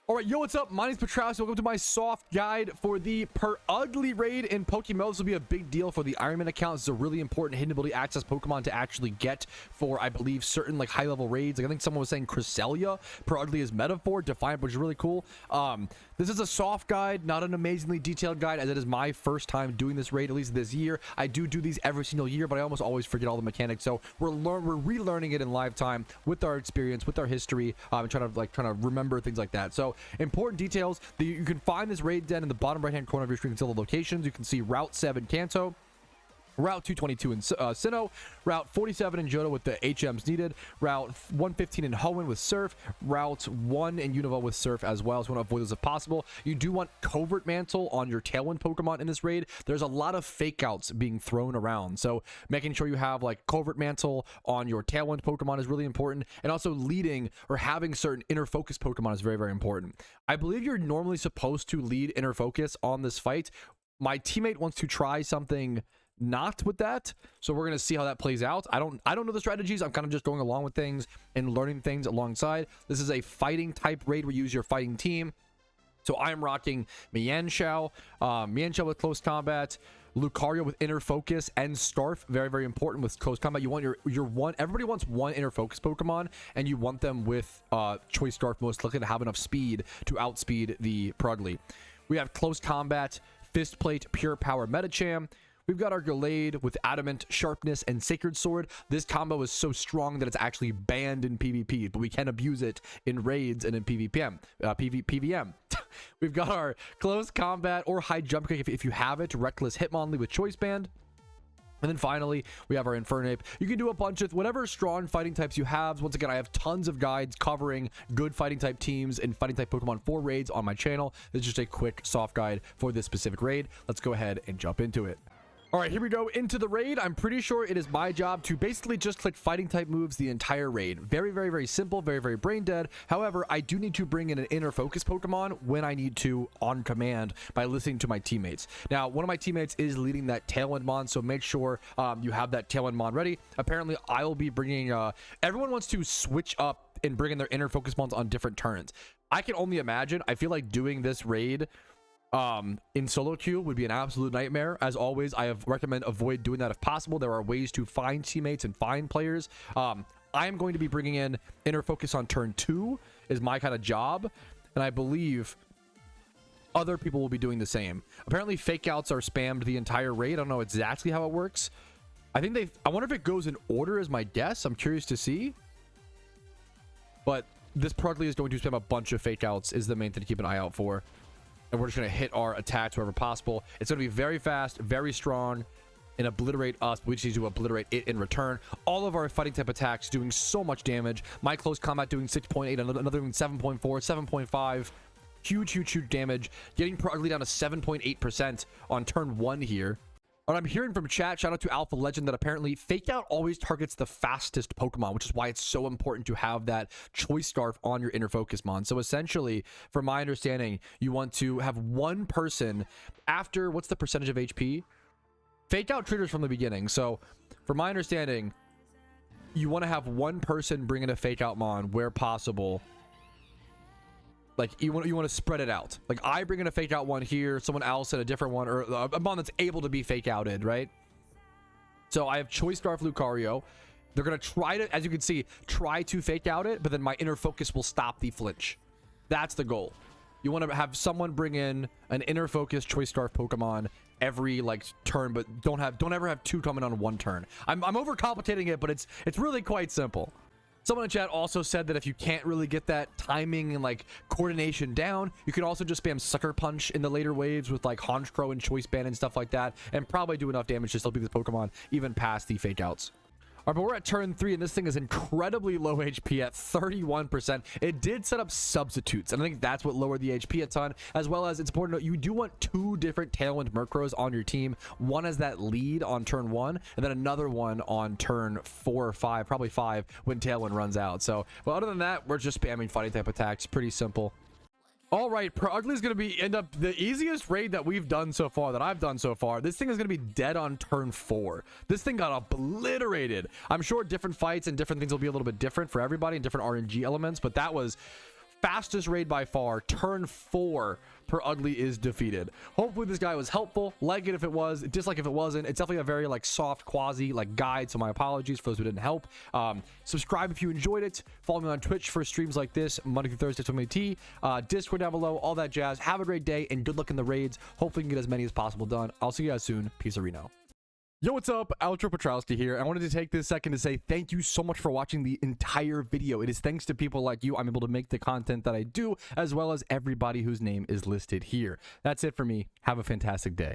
All right, yo, what's up? My name's Patrouski. Welcome to my soft guide for the Purugly raid in PokeMMO. This will be a big deal for the Ironman account. This is a really important hidden ability access Pokemon to actually get for, I believe, certain like high-level raids. Like I think someone was saying Cresselia, Purugly is metaphor, Defiant, which is really cool. This is a soft guide, not an amazingly detailed guide, as it is my first time doing this raid, at least this year. I do these every single year, but I almost always forget all the mechanics. So we're relearning it in live time with our experience, with our history, and trying to remember things like that. So important details. You can find this raid den in the bottom right hand corner of your screen. You can see the locations. You can see Route 7 Kanto, Route 222 in Sinnoh, Route 47 in Johto with the HMs needed, Route 115 in Hoenn with Surf, Route 1 in Unova with Surf as well, so you want to avoid those if possible. You do want Covert Mantle on your Tailwind Pokemon in this raid. There's a lot of fake outs being thrown around, so making sure you have like Covert Mantle on your Tailwind Pokemon is really important, and also leading or having certain Inner Focus Pokemon is very, very important. I believe you're normally supposed to lead Inner Focus on this fight. My teammate wants to try something not with that, so we're gonna see how that plays out. I don't know the strategies. I'm kind of just going along with things and learning things alongside. This is a fighting type raid where you use your fighting team, so I'm rocking Mienshao with close combat, Lucario with Inner Focus, and Starf. Very, very important with close combat. You want your one. Everybody wants one Inner Focus Pokemon, and you want them with Choice Starf most likely to have enough speed to outspeed the Purugly. We have close combat, Fist Plate, Pure Power, Medicham. We've got our Gallade with Adamant, Sharpness, and Sacred Sword. This combo is so strong that it's actually banned in PvP, but we can abuse it in raids and in PVM. We've got our Close Combat or High Jump Kick if you have it, Reckless Hitmonlee with Choice Band. And then finally, we have our Infernape. You can do a bunch of whatever strong fighting types you have. Once again, I have tons of guides covering good fighting type teams and fighting type Pokemon for raids on my channel. This is just a quick soft guide for this specific raid. Let's go ahead and jump into it. All right, here we go into the raid. I'm pretty sure it is my job to basically just click fighting type moves the entire raid. Very, very, very simple, very, very brain dead. However, I do need to bring in an Inner Focus Pokemon when I need to on command by listening to my teammates. Now, one of my teammates is leading that Tailwind Mon, so make sure you have that Tailwind Mon ready. Apparently, I will be bringing... everyone wants to switch up and bring in their Inner Focus Mons on different turns. I can only imagine. I feel like doing this raid in solo queue would be an absolute nightmare. As always, I have recommend avoid doing that if possible. There are ways to find teammates and find players. I am going to be bringing in Inner Focus on turn 2 is my kind of job, and I believe other people will be doing the same. Apparently fake outs are spammed the entire raid. I don't know exactly how it works. I wonder if it goes in order is my guess. I'm curious to see, but this Purugly is going to spam a bunch of fake outs is the main thing to keep an eye out for. And we're just going to hit our attacks wherever possible. It's going to be very fast, very strong, and obliterate us. We just need to obliterate it in return. All of our fighting type attacks doing so much damage. My close combat doing 6.8, another doing 7.4, 7.5. Huge, huge, huge damage. Getting Purugly down to 7.8% on turn 1 here. What I'm hearing from chat, shout out to Alpha Legend, that apparently Fake Out always targets the fastest Pokemon, which is why it's so important to have that Choice Scarf on your Inner Focus Mon. So essentially, from my understanding, you want to have one person after, what's the percentage of HP? Fake Out triggers from the beginning. So from my understanding, you want to have one person bring in a Fake Out Mon where possible. Like you want to spread it out. Like I bring in a fake out one here, someone else in a different one, or a mon that's able to be fake outed, right? So I have Choice Scarf Lucario. They're gonna try to, as you can see, try to fake out it, but then my Inner Focus will stop the flinch. That's the goal. You want to have someone bring in an Inner Focus Choice Scarf Pokemon every like turn, but don't ever have two coming on one turn. I'm overcomplicating it, but it's really quite simple. Someone in chat also said that if you can't really get that timing and like coordination down, you can also just spam Sucker Punch in the later waves with like Honchkrow and Choice Band and stuff like that, and probably do enough damage to still beat this Pokemon even past the fake outs. All right, but we're at turn 3, and this thing is incredibly low HP at 31%. It did set up substitutes, and I think that's what lowered the HP a ton, as well as it's important to note you do want 2 different Tailwind Murkrows on your team. One as that lead on turn 1, and then another one on turn 4 or 5, probably 5, when Tailwind runs out. So, well, other than that, we're just spamming fighting type attacks. Pretty simple. All right, Purugly is going to end up the easiest raid that we've done so far, that I've done so far. This thing is going to be dead on turn 4. This thing got obliterated. I'm sure different fights and different things will be a little bit different for everybody and different RNG elements, but that was fastest raid by far. Turn 4, Purugly is defeated. Hopefully this guy was helpful. Like it if it was, dislike if it wasn't. It's definitely a very like soft quasi like guide, so my apologies for those who didn't help. Subscribe if you enjoyed it. Follow me on Twitch for streams like this Monday through Thursday, Discord down below, all that jazz. Have a great day and good luck in the raids. Hopefully you can get as many as possible done. I'll see you guys soon. Peace, Reno. Yo, what's up? Outro Patrouski here. I wanted to take this second to say thank you so much for watching the entire video. It is thanks to people like you I'm able to make the content that I do, as well as everybody whose name is listed here. That's it for me. Have a fantastic day.